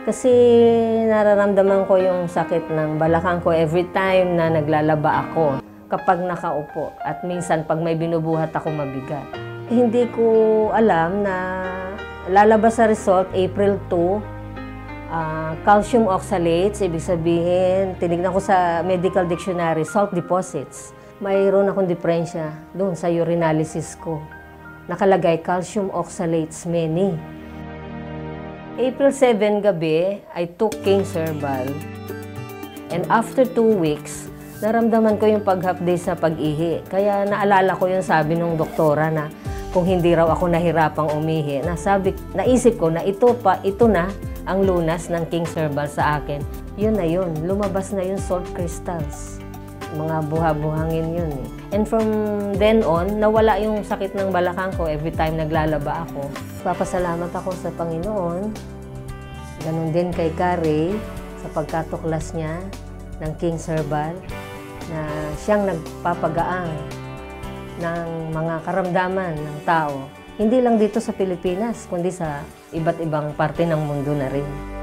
Kasi nararamdaman ko yung sakit ng balakang ko every time na naglalaba ako. Kapag nakaupo at minsan pag may binubuhat ako mabigat. Hindi ko alam na lalabas sa result April 2, calcium oxalates, ibig sabihin, tinignan ko sa medical dictionary, salt deposits. Mayroon akong diferensya doon sa urinalysis ko. Nakalagay calcium oxalates many. April 7 gabi, I took King's Herbal. And after 2 weeks, naramdaman ko yung paghapde sa pag-ihi. Kaya naalala ko yung sabi ng doktora na kung hindi raw ako nahirapang umihi. Naisip ko na ito na ang lunas ng King's Herbal sa akin. Yun na yun, lumabas na yung salt crystals. Mga buha-buhangin yun eh. And from then on, nawala yung sakit ng balakang ko every time naglalaba ako. Papasalamat ako sa Panginoon. Ganon din kay Carrie sa pagkatuklas niya ng King's Herbal na siyang nagpapagaang ng mga karamdaman ng tao. Hindi lang dito sa Pilipinas, kundi sa iba't ibang parte ng mundo na rin.